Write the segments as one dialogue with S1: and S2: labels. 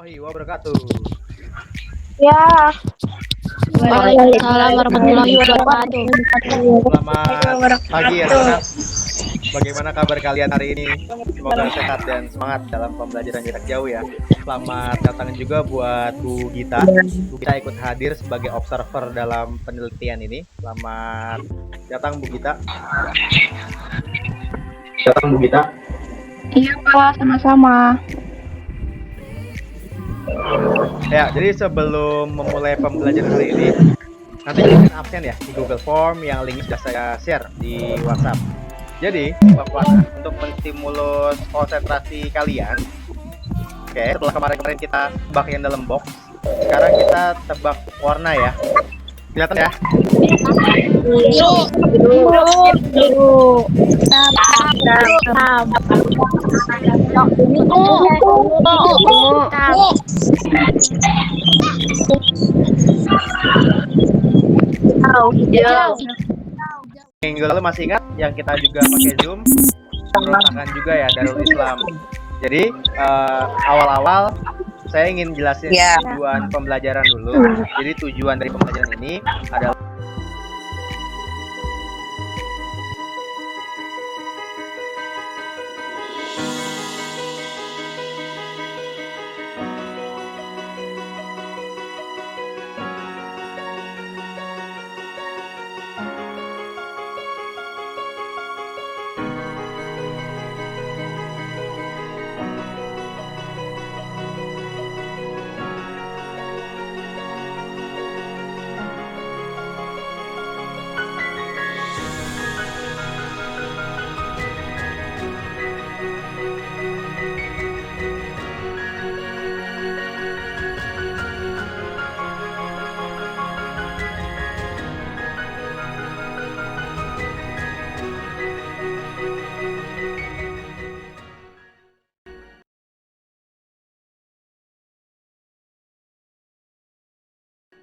S1: Warahmatullahi wabarakatuh.
S2: Ya.
S3: Waalaikumsalam warahmatullahi wabarakatuh.
S1: Selamat pagi anak-anak. Bagaimana kabar kalian hari ini? Semoga sehat dan semangat dalam pembelajaran jarak jauh ya. Selamat datang juga buat Bu Gita. Bu Gita ikut hadir sebagai observer dalam penelitian ini. Selamat datang Bu Gita. Datang Bu Gita.
S2: Iya Pak, sama-sama.
S1: Ya, jadi sebelum memulai pembelajaran hari ini, nanti kalian absen ya di Google Form yang linknya sudah saya share di WhatsApp. Jadi, untuk menstimulus konsentrasi kalian, oke, setelah kemarin kita tebak yang dalam box, sekarang kita tebak warna ya. Kelihatan ya? Minggu lalu masih ingat yang kita juga pakai Zoom, merupakan juga ya Darul Islam. Jadi awal-awal saya ingin jelasin tujuan pembelajaran dulu. Jadi tujuan dari pembelajaran ini adalah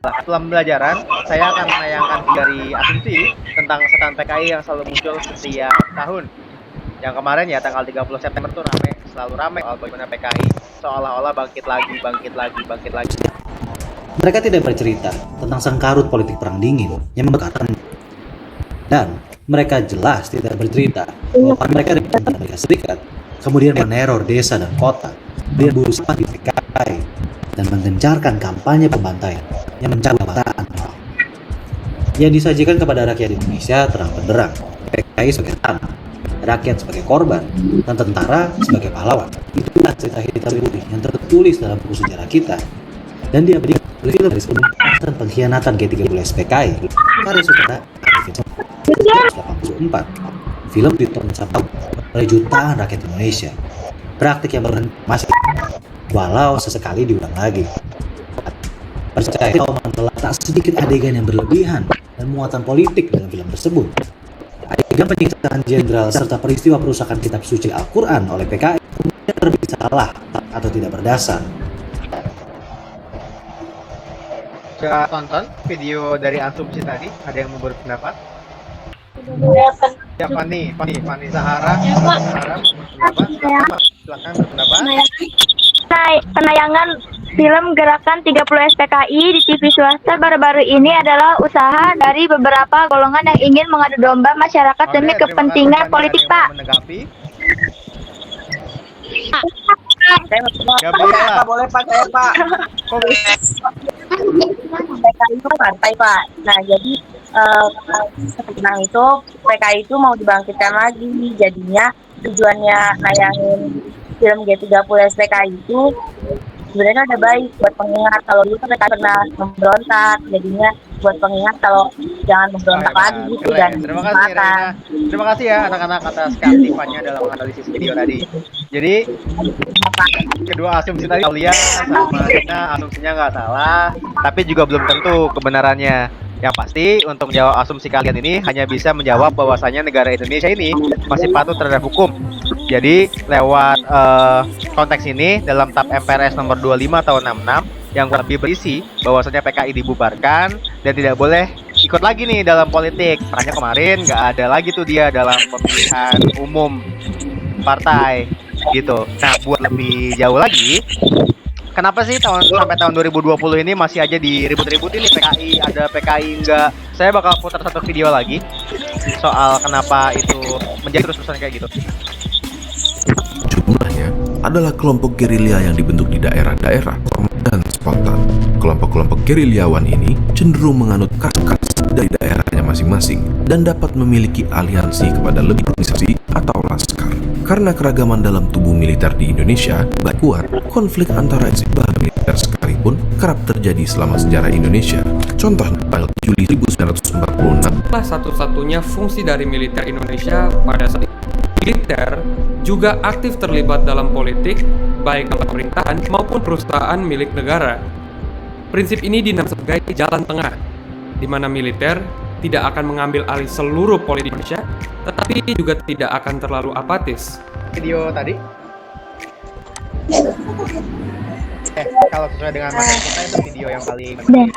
S1: setelah pembelajaran, saya akan menayangkan dari asumsi tentang setan PKI yang selalu muncul setiap tahun. Yang kemarin ya tanggal 30 September tuh selalu ramai soal bagaimana PKI seolah-olah bangkit lagi.
S4: Mereka tidak bercerita tentang sengkarut politik perang dingin yang membekakkan, dan mereka jelas tidak bercerita bahwa mereka dari Amerika Serikat kemudian meneror desa dan kota, kemudian berusaha di PKI dan menggencarkan kampanye pembantaian yang mencabut kekuasaan yang disajikan kepada rakyat Indonesia terang benderang. PKI sebagai tanah, rakyat sebagai korban, dan tentara sebagai pahlawan. Itulah cerita hitam putih yang tertulis dalam buku sejarah kita dan diabadikan oleh film dari sebelum dan pengkhianatan G30 PKI karya sutradara Arifin 1984. Film ditonton oleh jutaan rakyat Indonesia. Praktik yang berhenti masih walau sesekali diulang lagi. Percaya bahwa tak sedikit adegan yang berlebihan dan muatan politik dalam film tersebut. Adegan penyiksaan jenderal serta peristiwa perusakan kitab suci Al-Quran oleh PKI terbukti salah atau tidak berdasar.
S1: Sudah tonton video dari asumsi tadi? Ada yang mau berpendapat? Ya, Fani Sahara. Silakan berpendapat.
S2: Penayangan film Gerakan 30 SPKI di TV swasta baru-baru ini adalah usaha dari beberapa golongan yang ingin mengadu domba masyarakat demi kepentingan politik, Pak.
S1: Gabriela.
S5: Boleh Pak, saya Pak. PKI itu partai Pak. Nah jadi sekarang itu PKI itu mau dibangkitkan lagi. Jadinya tujuannya nayangin film G30 SPKI itu sebenarnya udah baik buat pengingat kalau dulu PKI pernah memberontak. Jadinya buat pengingat kalau jangan memberontak
S1: Hebat,
S5: lagi gitu
S1: keren.
S5: dan
S1: Terima kasih Reina. Terima kasih ya anak-anak atas keaktifannya dalam analisis video tadi. Jadi kedua asumsi tadi Aulia sama Rina asumsinya nggak salah, tapi juga belum tentu kebenarannya. Yang pasti untuk menjawab asumsi kalian ini hanya bisa menjawab bahwasanya negara Indonesia ini masih patuh terhadap hukum. Jadi lewat konteks ini dalam TAP MPRS nomor 25 tahun 66 yang lebih berisi bahwasanya PKI dibubarkan dan tidak boleh ikut lagi nih dalam politik. Makanya kemarin nggak ada lagi tuh dia dalam pemilihan umum partai gitu. Nah, buat lebih jauh lagi, kenapa sih sampai tahun 2020 ini masih aja diribut-ributin nih PKI ada PKI enggak? Saya bakal putar satu video lagi soal kenapa itu menjadi terus-terusan kayak gitu.
S6: Jumlahnya adalah kelompok gerilya yang dibentuk di daerah-daerah dan spontan. Kelompok-kelompok gerilyawan ini cenderung menganut kas-kas dari daerahnya masing-masing dan dapat memiliki aliansi kepada lebih organisasi atau laskar. Karena keragaman dalam tubuh militer di Indonesia baik kuat, konflik antara bahan militer sekalipun kerap terjadi selama sejarah Indonesia. Contohnya pada Juli 1946
S7: Itulah satu-satunya fungsi dari militer Indonesia pada saat itu. Militer juga aktif terlibat dalam politik, baik dalam pemerintahan maupun perusahaan milik negara. Prinsip ini dinamakan sebagai jalan tengah, di mana militer tidak akan mengambil alih seluruh politik Indonesia, tetapi juga tidak akan terlalu apatis.
S1: Video tadi kalau sesuai dengan materi kita itu video yang paling penting.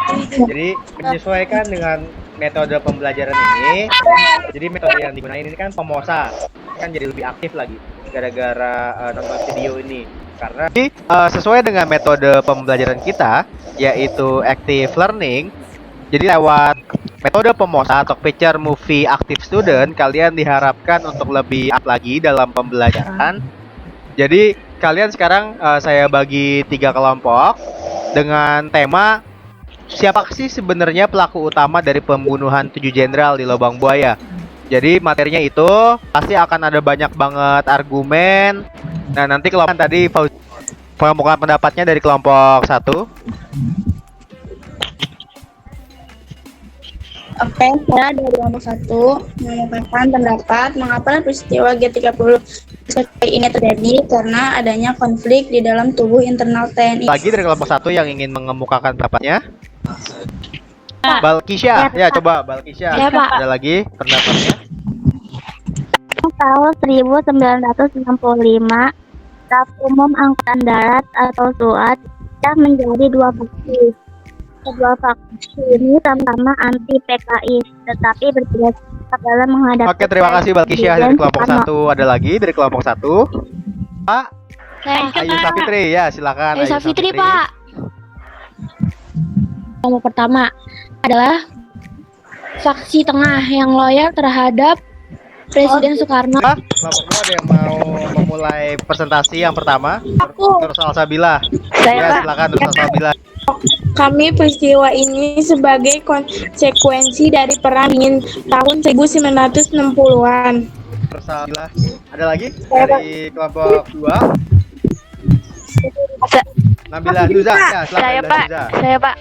S1: Jadi menyesuaikan dengan metode pembelajaran ini. Jadi metode yang digunakan ini kan pemosa, kan jadi lebih aktif lagi gara-gara nonton video ini. Karena sesuai dengan metode pembelajaran kita yaitu active learning. Jadi lewat metode pemosa atau picture movie active student, kalian diharapkan untuk lebih up lagi dalam pembelajaran. Jadi kalian sekarang saya bagi 3 kelompok dengan tema siapa sih sebenarnya pelaku utama dari pembunuhan 7 jenderal di Lubang Buaya. Jadi materinya itu pasti akan ada banyak banget argumen. Nah, nanti kelompok tadi pengemukaan pendapatnya dari kelompok 1.
S3: Oke, saya dari kelompok 1 menyampaikan pendapat mengapa peristiwa G30 ini terjadi karena adanya konflik di dalam tubuh internal TNI.
S1: Lagi dari kelompok 1 yang ingin mengemukakan pendapatnya. Balkisya, ya coba Balkisya.
S2: Ya, Pak.
S1: Ada lagi pendapatnya.
S2: Tahun 1965, Staf Umum Angkatan Darat atau SUAT sudah menjadi 2 faksi. Kedua faksi ini sama-sama anti PKI, tetapi berbeda sikap dalam menghadapi.
S1: Oke, terima kasih Balkisya dari kelompok 1. Ada lagi dari kelompok 1. Pak Ayu Safitri, ya silakan.
S3: Ayu Safitri, Pak. Kelompok pertama adalah faksi tengah yang loyal terhadap Presiden Soekarno.
S1: Kelompok 2 ada yang mau memulai presentasi yang pertama?
S3: Aku.
S1: Nur Salsabila.
S2: Saya,
S1: Ya,
S2: Pak.
S1: silakan Nur Salsabila.
S8: Kami peristiwa ini sebagai konsekuensi dari Perang Dingin tahun 1960-an.
S1: Nur Salsabila. Ada lagi dari kelompok 2? Nabila Duza. Ya, silakan
S2: Saya,
S1: Nabila
S2: Pak.
S1: Duza.
S2: Saya, Pak.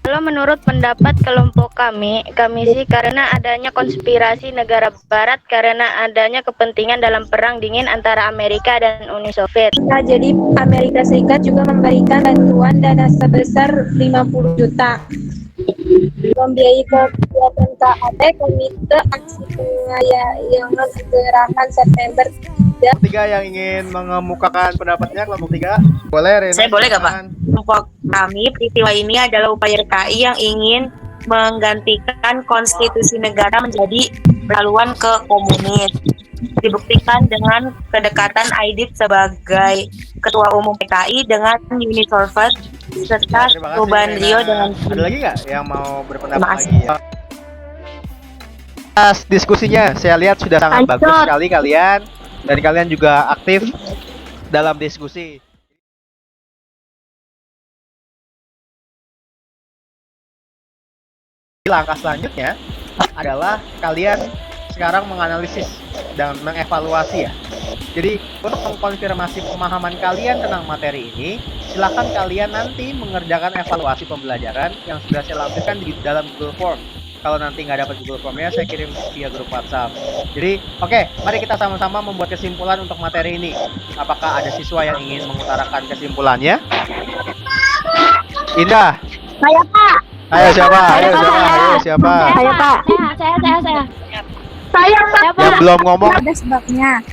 S2: Kalau menurut pendapat kelompok kami sih karena adanya konspirasi negara barat karena adanya kepentingan dalam perang dingin antara Amerika dan Uni Soviet.
S8: Nah, jadi Amerika Serikat juga memberikan bantuan dana sebesar 50 juta. Membiayai kegiatan KAT Komite Aksi Pengayayan Gerakan September.
S1: Kelompok 3 yang ingin mengemukakan pendapatnya, kelompok 3. Boleh, Rena?
S5: Saya boleh nggak, Pak?
S1: silakan.
S5: Kelompok kami peristiwa ini adalah upaya PKI yang ingin menggantikan konstitusi negara menjadi haluan ke komunis. Dibuktikan dengan kedekatan Aidit sebagai ketua umum PKI dengan Uni Soviet serta
S1: Terima kasih,
S5: Subandrio
S1: Rena.
S5: dengan
S1: Ada lagi nggak yang mau berpendapat
S5: Terima
S1: lagi? Ya? Diskusinya saya lihat sudah sangat
S2: Lanjut.
S1: bagus sekali kalian, dan kalian juga aktif dalam diskusi. Langkah selanjutnya adalah kalian sekarang menganalisis dan mengevaluasi ya. Jadi untuk mengkonfirmasi pemahaman kalian tentang materi ini, Silahkan kalian nanti mengerjakan evaluasi pembelajaran yang sudah saya lampirkan di dalam Google Form. Kalau nanti nggak dapat Google Formnya, saya kirim via grup WhatsApp. Jadi, oke, mari kita sama-sama membuat kesimpulan untuk materi ini. Apakah ada siswa yang ingin mengutarakan kesimpulannya? Indah.
S2: Saya Pak.
S1: Ayo siapa? Ayo siapa?
S2: Saya Pak. Saya.
S1: Yang belum ngomong.
S3: Ada sebabnya.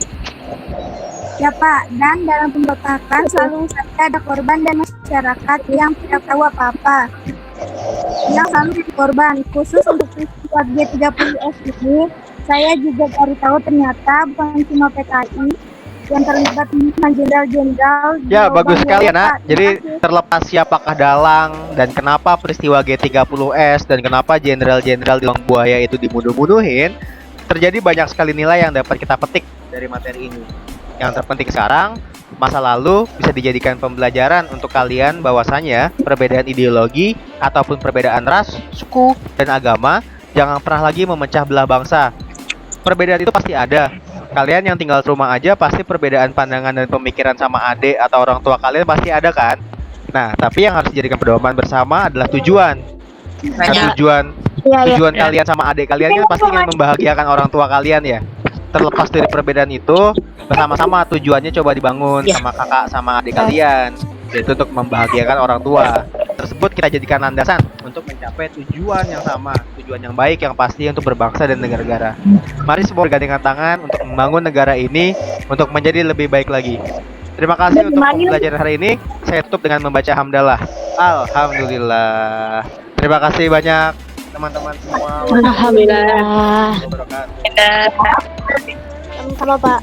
S3: Ya Pak, dan dalam pemberontakan selalu saja ada korban dan masyarakat yang tidak tahu apa-apa. Yang selalu jadi korban, khusus untuk peristiwa G30S ini, saya juga baru tahu ternyata bukan cuma PKI yang terlibat dengan jenderal-jenderal.
S1: Ya, bagus sekali ya, Nak. Jadi terlepas siapakah dalang dan kenapa peristiwa G30S dan kenapa jenderal-jenderal di Long Buaya itu dibunuh-bunuhin, terjadi banyak sekali nilai yang dapat kita petik dari materi ini. Yang terpenting sekarang, masa lalu bisa dijadikan pembelajaran untuk kalian bahwasanya perbedaan ideologi ataupun perbedaan ras, suku, dan agama jangan pernah lagi memecah belah bangsa. Perbedaan itu pasti ada. Kalian yang tinggal serumah aja pasti perbedaan pandangan dan pemikiran sama adik atau orang tua kalian pasti ada kan? Nah, tapi yang harus dijadikan pedoman bersama adalah tujuan. Nah, tujuan kalian sama adik kalian kan pasti ingin membahagiakan orang tua kalian ya. Terlepas dari perbedaan itu, bersama-sama tujuannya coba dibangun sama kakak sama adik kalian, yaitu untuk membahagiakan orang tua. Tersebut kita jadikan landasan untuk mencapai tujuan yang sama, tujuan yang baik yang pasti untuk berbangsa dan negara. Mari semua bergandengan tangan untuk membangun negara ini untuk menjadi lebih baik lagi. Terima kasih untuk pembelajaran hari ini. Saya tutup dengan membaca hamdalah. Alhamdulillah. Terima kasih banyak teman-teman semua.
S2: Alhamdulillah.
S5: Dadah.
S2: Sama-sama Pak.